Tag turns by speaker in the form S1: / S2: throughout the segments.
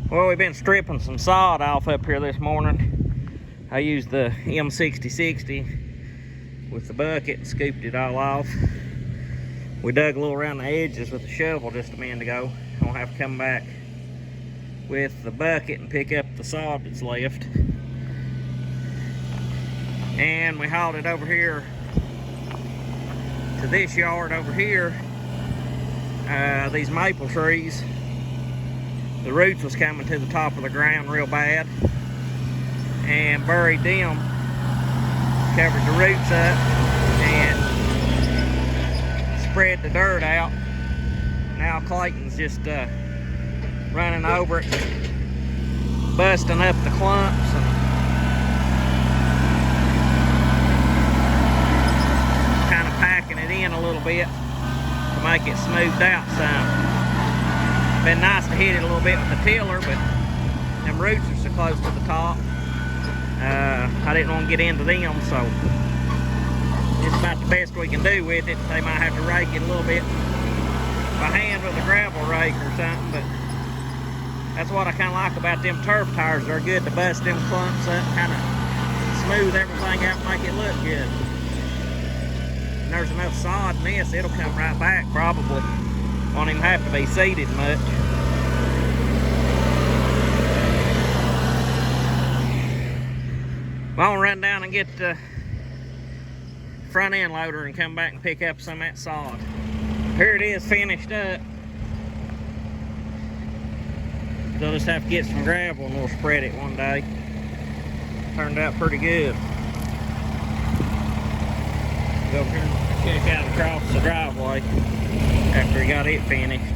S1: Well, we've been stripping some sod off up here this morning. I used the M6060 with the bucket and scooped it all off. We dug a little around the edges with the shovel just a minute ago. I'll have to come back with the bucket and pick up the sod that's left. And we hauled it over here to this yard over here. These maple trees, the roots was coming to the top of the ground real bad, and buried them, covered the roots up, and spread the dirt out. Now Clayton's just running over it, busting up the clumps, and kind of packing it in a little bit to make it smoothed out some. Been nice to hit it a little bit with the tiller, but them roots are so close to the top. I didn't want to get into them, so it's about the best we can do with it. They might have to rake it a little bit by hand with a gravel rake or something, but that's what I kind of like about them turf tires. They're good to bust them clumps up, kind of smooth everything out and make it look good. And there's enough sod in this, it'll come right back probably. Won't even have to be seeded much. Well, I'll run down and get the front end loader and come back and pick up some of that sod. Here it is finished up. They'll just have to get some gravel and we'll spread it one day. Turned out pretty good. Go over here and check out across the driveway after he got it finished.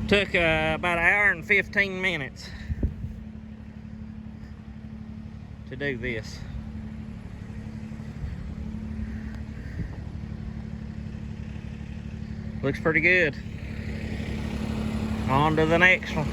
S1: Took about an hour and 15 minutes to do this. Looks pretty good. On to the next one.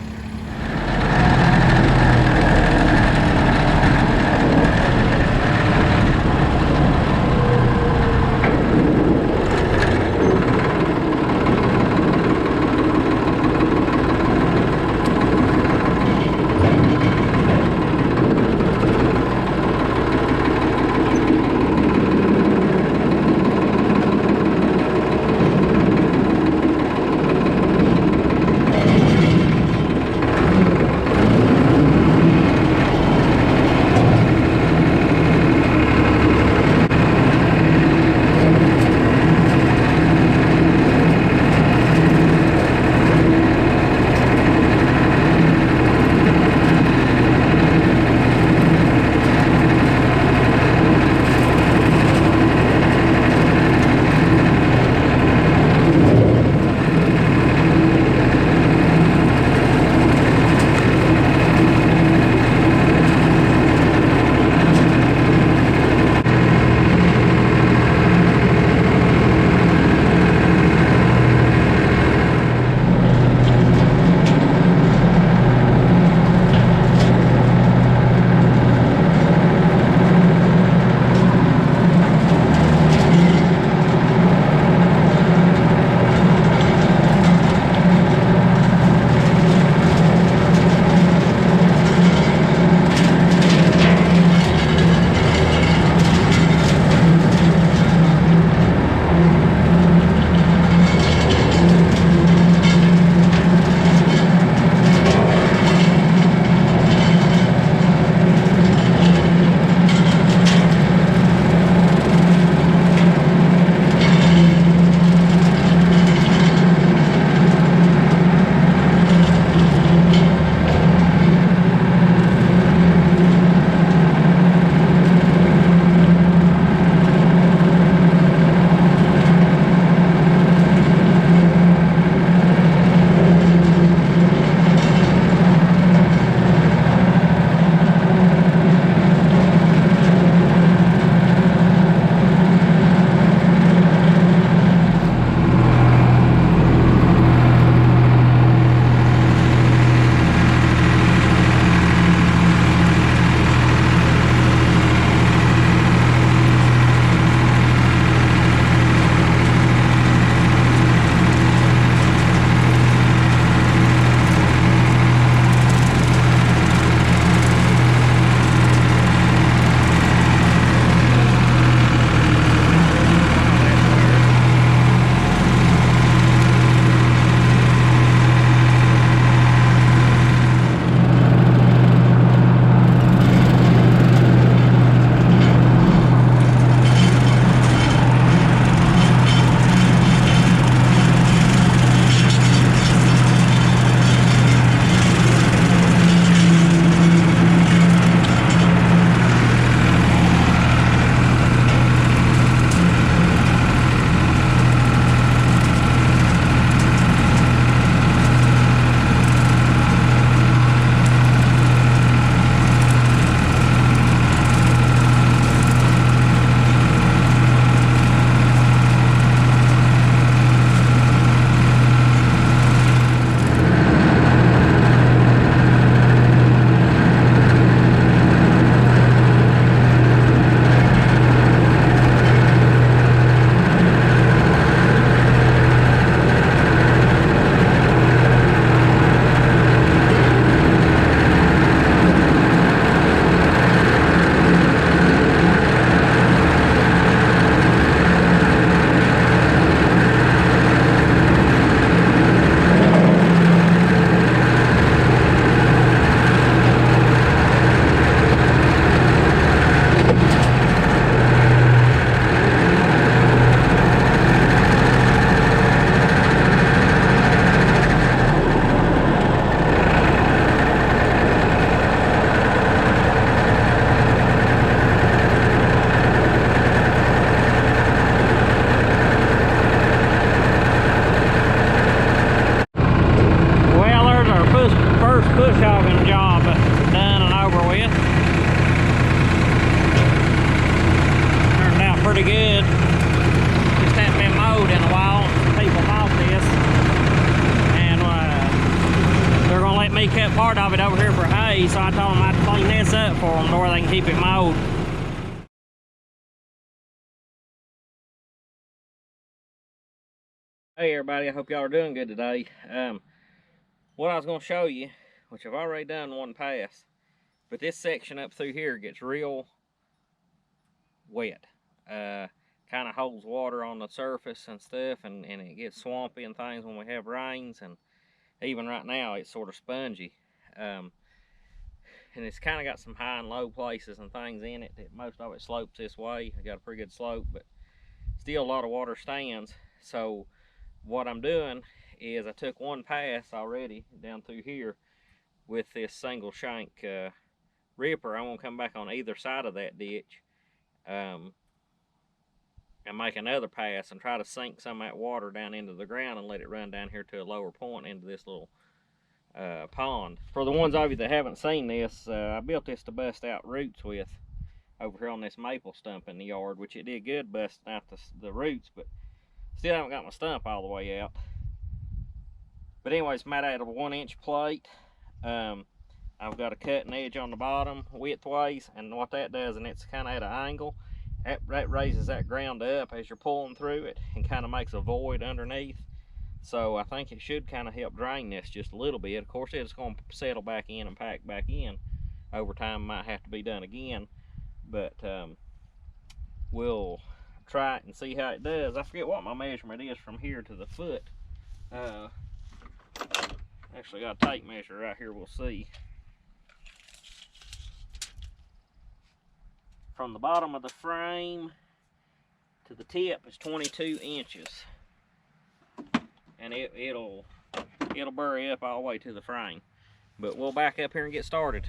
S1: kept part of it over here for hay, so I told them I'd clean this up for them to where they can keep it mowed. Hey everybody, I hope y'all are doing good today. What I was going to show you, which I've already done one pass, but this section up through here gets real wet. Kind of holds water on the surface and stuff, and it gets swampy and things when we have rains, and even right now it's sort of spongy. And it's kind of got some high and low places and things in it. Most of it slopes this way. I got a pretty good slope, but still a lot of water stands. So what I'm doing is I took one pass already down through here with this single shank ripper. I'm gonna come back on either side of that ditch and make another pass and try to sink some of that water down into the ground and let it run down here to a lower point into this little pond. For the ones of you that haven't seen this, I built this to bust out roots with over here on this maple stump in the yard, which it did good busting out the roots, but still haven't got my stump all the way out. But anyways, made out of a 1-inch plate. I've got a cutting edge on the bottom widthways, and what that does, and it's kind of at an angle, that raises that ground up as you're pulling through it and kind of makes a void underneath. So I think it should kind of help drain this just a little bit. Of course, it's going to settle back in and pack back in. Over time, might have to be done again, but we'll try it and see how it does. I forget what my measurement is from here to the foot. Actually got a tape measure right here, we'll see. From the bottom of the frame to the tip is 22 inches. And it'll bury up all the way to the frame. But we'll back up here and get started.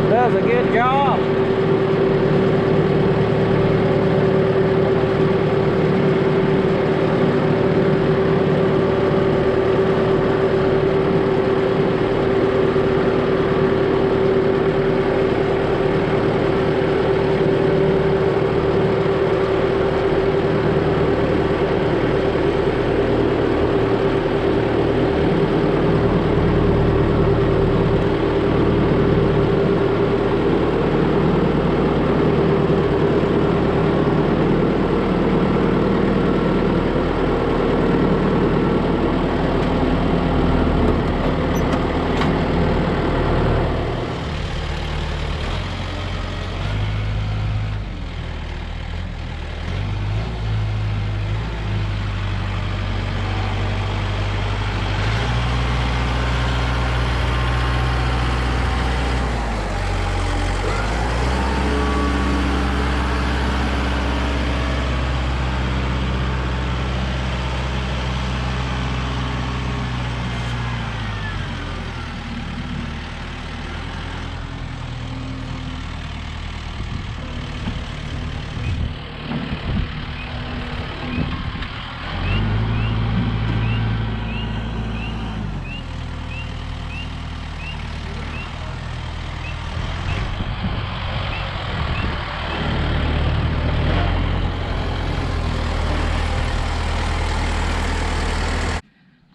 S1: Does a good job.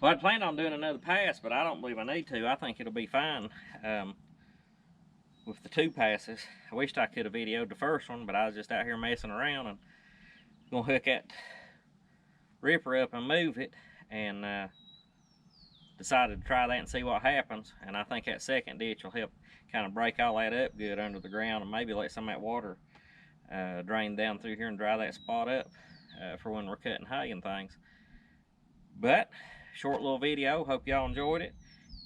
S1: Well, I'd planned on doing another pass, but I don't believe I need to. I think it'll be fine with the 2 passes. I wished I could have videoed the first one, but I was just out here messing around and gonna hook that ripper up and move it and decided to try that and see what happens. And I think that second ditch will help kind of break all that up good under the ground, and maybe let some of that water drain down through here and dry that spot up for when we're cutting hay and things. But short little video. Hope y'all enjoyed it.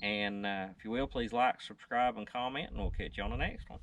S1: And if you will, please like, subscribe, and comment, and we'll catch you on the next one.